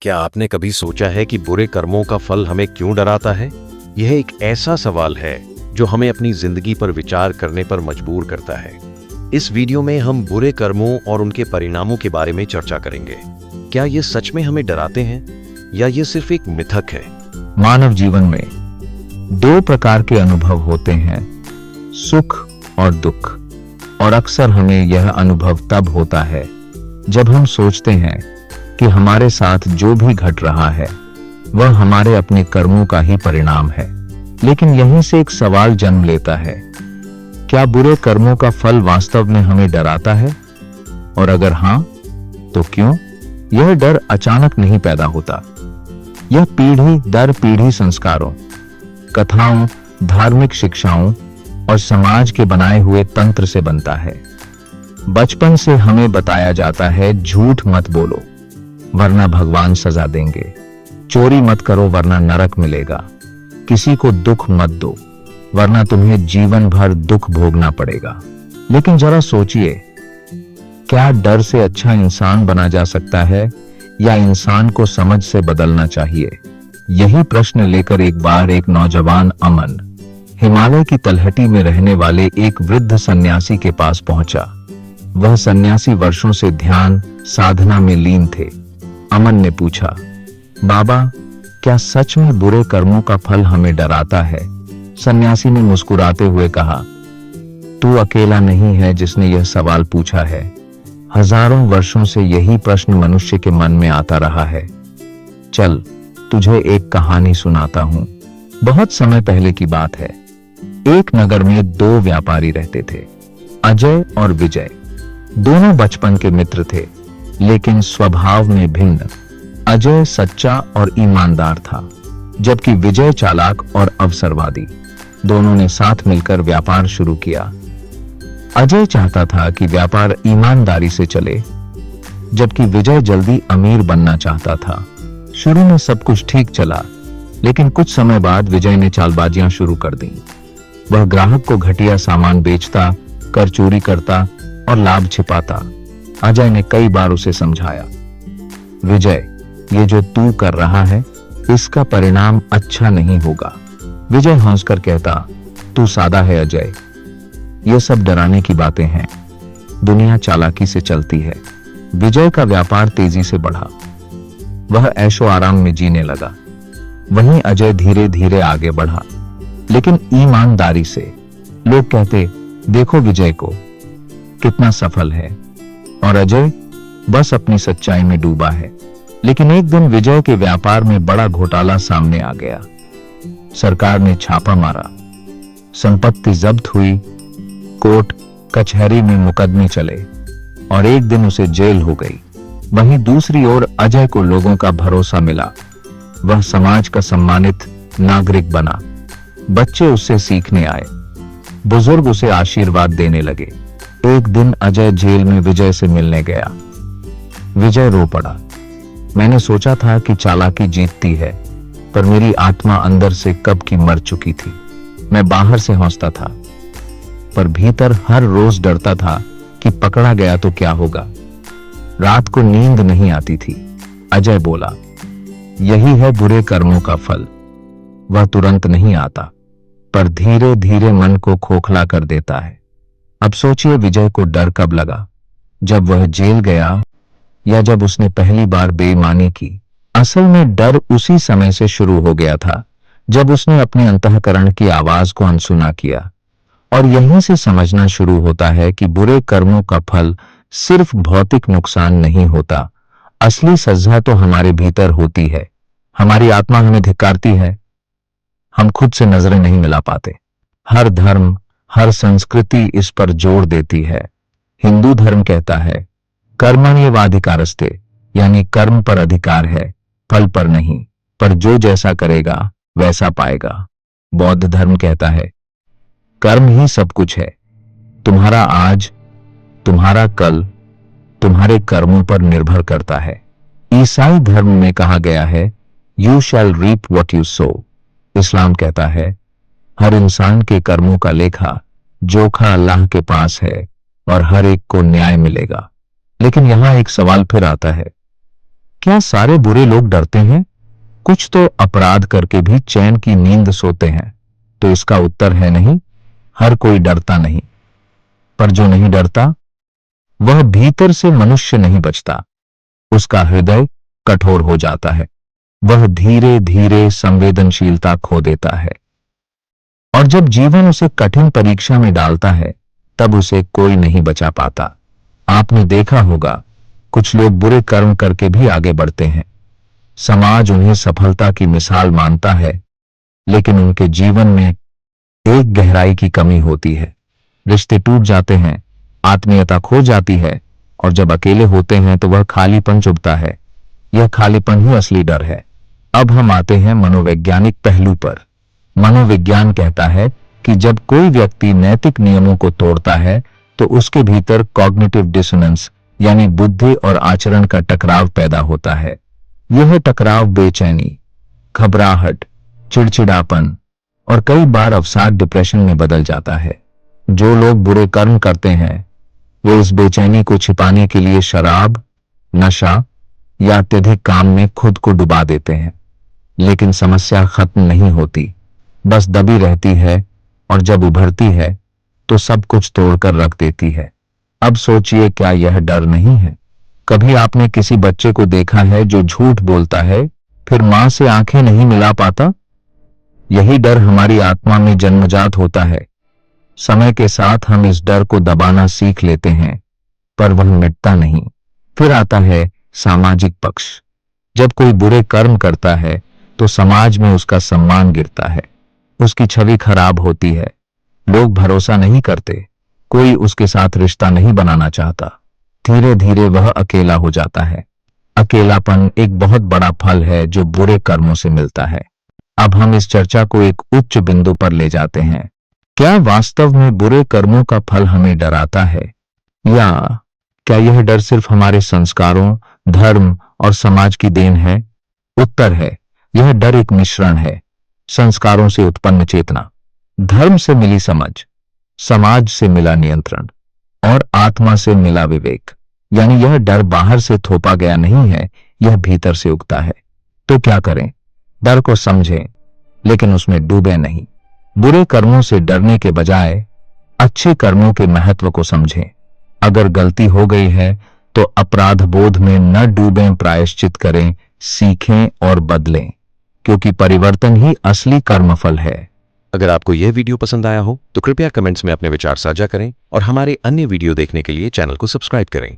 क्या आपने कभी सोचा है कि बुरे कर्मों का फल हमें क्यों डराता है? यह एक ऐसा सवाल है जो हमें अपनी जिंदगी पर विचार करने पर मजबूर करता है। इस वीडियो में हम बुरे कर्मों और उनके परिणामों के बारे में चर्चा करेंगे। क्या ये सच में हमें डराते हैं या ये सिर्फ एक मिथक है? मानव जीवन में दो प्रकार के अनुभव होते हैं, सुख और दुख। और अक्सर हमें यह अनुभव तब होता है जब हम सोचते हैं कि हमारे साथ जो भी घट रहा है वह हमारे अपने कर्मों का ही परिणाम है। लेकिन यहीं से एक सवाल जन्म लेता है, क्या बुरे कर्मों का फल वास्तव में हमें डराता है? और अगर हां, तो क्यों? यह डर अचानक नहीं पैदा होता। यह पीढ़ी दर पीढ़ी संस्कारों, कथाओं, धार्मिक शिक्षाओं और समाज के बनाए हुए तंत्र से बनता है। बचपन से हमें बताया जाता है, झूठ मत बोलो वरना भगवान सजा देंगे, चोरी मत करो वरना नरक मिलेगा, किसी को दुख मत दो वरना तुम्हें जीवन भर दुख भोगना पड़ेगा। लेकिन जरा सोचिए, क्या डर से अच्छा इंसान बना जा सकता है या इंसान को समझ से बदलना चाहिए? यही प्रश्न लेकर एक बार एक नौजवान अमन हिमालय की तलहटी में रहने वाले एक वृद्ध सन्यासी के पास पहुंचा। वह सन्यासी वर्षों से ध्यान साधना में लीन थे। अमन ने पूछा, बाबा, क्या सच में बुरे कर्मों का फल हमें डराता है? सन्यासी ने मुस्कुराते हुए कहा, तू अकेला नहीं है जिसने यह सवाल पूछा है। हजारों वर्षों से यही प्रश्न मनुष्य के मन में आता रहा है। चल, तुझे एक कहानी सुनाता हूं। बहुत समय पहले की बात है। एक नगर में दो व्यापारी रहते थे, अजय और विजय। दोनों बचपन के मित्र थे, लेकिन स्वभाव में भिन्न। अजय सच्चा और ईमानदार था, जबकि विजय चालाक और अवसरवादी। दोनों ने साथ मिलकर व्यापार शुरू किया। अजय चाहता था कि व्यापार ईमानदारी से चले, जबकि विजय जल्दी अमीर बनना चाहता था। शुरू में सब कुछ ठीक चला, लेकिन कुछ समय बाद विजय ने चालबाजियां शुरू कर दी। वह ग्राहक को घटिया सामान बेचता, कर चोरी करता और लाभ छिपाता। अजय ने कई बार उसे समझाया, विजय, ये जो तू कर रहा है इसका परिणाम अच्छा नहीं होगा। विजय हंसकर कहता, तू सादा है अजय, ये सब डराने की बातें हैं, दुनिया चालाकी से चलती है। विजय का व्यापार तेजी से बढ़ा, वह ऐशो आराम में जीने लगा। वहीं अजय धीरे धीरे आगे बढ़ा, लेकिन ईमानदारी से। लोग कहते, देखो विजय को कितना सफल है, और अजय बस अपनी सच्चाई में डूबा है। लेकिन एक दिन विजय के व्यापार में बड़ा घोटाला सामने आ गया। सरकार ने छापा मारा, संपत्ति जब्त हुई, कोर्ट कचहरी में मुकदमे चले और एक दिन उसे जेल हो गई। वहीं दूसरी ओर अजय को लोगों का भरोसा मिला। वह समाज का सम्मानित नागरिक बना। बच्चे उससे सीखने आए, बुजुर्ग उसे आशीर्वाद देने लगे। एक दिन अजय जेल में विजय से मिलने गया। विजय रो पड़ा, मैंने सोचा था कि चालाकी जीतती है, पर मेरी आत्मा अंदर से कब की मर चुकी थी। मैं बाहर से हंसता था, पर भीतर हर रोज डरता था कि पकड़ा गया तो क्या होगा। रात को नींद नहीं आती थी। अजय बोला, यही है बुरे कर्मों का फल। वह तुरंत नहीं आता, पर धीरे धीरे मन को खोखला कर देता है। अब सोचिए, विजय को डर कब लगा? जब वह जेल गया या जब उसने पहली बार बेईमानी की? असल में डर उसी समय से शुरू हो गया था जब उसने अपने अंतःकरण की आवाज को अनसुना किया। और यहीं से समझना शुरू होता है कि बुरे कर्मों का फल सिर्फ भौतिक नुकसान नहीं होता। असली सजा तो हमारे भीतर होती है। हमारी आत्मा हमें धिक्कारती है, हम खुद से नजरें नहीं मिला पाते। हर धर्म, हर संस्कृति इस पर जोर देती है। हिंदू धर्म कहता है, कर्मण्येवाधिकारस्ते, यानी कर्म पर अधिकार है, फल पर नहीं, पर जो जैसा करेगा वैसा पाएगा। बौद्ध धर्म कहता है, कर्म ही सब कुछ है। तुम्हारा आज, तुम्हारा कल, तुम्हारे कर्मों पर निर्भर करता है। ईसाई धर्म में कहा गया है, you shall reap what you sow. Islam कहता है, हर इंसान के कर्मों का लेखा जोखा अल्लाह के पास है और हर एक को न्याय मिलेगा। लेकिन यहां एक सवाल फिर आता है, क्या सारे बुरे लोग डरते हैं? कुछ तो अपराध करके भी चैन की नींद सोते हैं। तो इसका उत्तर है नहीं, हर कोई डरता नहीं। पर जो नहीं डरता, वह भीतर से मनुष्य नहीं बचता। उसका हृदय कठोर हो जाता है। वह धीरे धीरे संवेदनशीलता खो देता है। और जब जीवन उसे कठिन परीक्षा में डालता है, तब उसे कोई नहीं बचा पाता। आपने देखा होगा, कुछ लोग बुरे कर्म करके भी आगे बढ़ते हैं। समाज उन्हें सफलता की मिसाल मानता है, लेकिन उनके जीवन में एक गहराई की कमी होती है। रिश्ते टूट जाते हैं, आत्मीयता खो जाती है, और जब अकेले होते हैं तो वह खालीपन चुभता है। यह खालीपन ही असली डर है। अब हम आते हैं मनोवैज्ञानिक पहलू पर। मनोविज्ञान कहता है कि जब कोई व्यक्ति नैतिक नियमों को तोड़ता है, तो उसके भीतर कॉग्निटिव डिसोनेंस यानी बुद्धि और आचरण का टकराव पैदा होता है। यह टकराव बेचैनी, घबराहट, चिड़चिड़ापन और कई बार अवसाद डिप्रेशन में बदल जाता है। जो लोग बुरे कर्म करते हैं, वे इस बेचैनी को छिपाने के लिए शराब, नशा या अत्यधिक काम में खुद को डुबा देते हैं। लेकिन समस्या खत्म नहीं होती, बस दबी रहती है, और जब उभरती है तो सब कुछ तोड़कर रख देती है। अब सोचिए, क्या यह डर नहीं है? कभी आपने किसी बच्चे को देखा है जो झूठ बोलता है, फिर मां से आंखें नहीं मिला पाता? यही डर हमारी आत्मा में जन्मजात होता है। समय के साथ हम इस डर को दबाना सीख लेते हैं, पर वह मिटता नहीं। फिर आता है सामाजिक पक्ष। जब कोई बुरे कर्म करता है, तो समाज में उसका सम्मान गिरता है, उसकी छवि खराब होती है। लोग भरोसा नहीं करते, कोई उसके साथ रिश्ता नहीं बनाना चाहता। धीरे धीरे वह अकेला हो जाता है। अकेलापन एक बहुत बड़ा फल है जो बुरे कर्मों से मिलता है। अब हम इस चर्चा को एक उच्च बिंदु पर ले जाते हैं। क्या वास्तव में बुरे कर्मों का फल हमें डराता है, या क्या यह डर सिर्फ हमारे संस्कारों, धर्म और समाज की देन है? उत्तर है, यह डर एक मिश्रण है। संस्कारों से उत्पन्न चेतना, धर्म से मिली समझ, समाज से मिला नियंत्रण और आत्मा से मिला विवेक। यानी यह डर बाहर से थोपा गया नहीं है, यह भीतर से उगता है। तो क्या करें? डर को समझें, लेकिन उसमें डूबे नहीं। बुरे कर्मों से डरने के बजाय अच्छे कर्मों के महत्व को समझें। अगर गलती हो गई है तो अपराध बोध में न डूबें, प्रायश्चित करें, सीखें और बदलें, क्योंकि परिवर्तन ही असली कर्मफल है। अगर आपको यह वीडियो पसंद आया हो तो कृपया कमेंट्स में अपने विचार साझा करें और हमारे अन्य वीडियो देखने के लिए चैनल को सब्सक्राइब करें।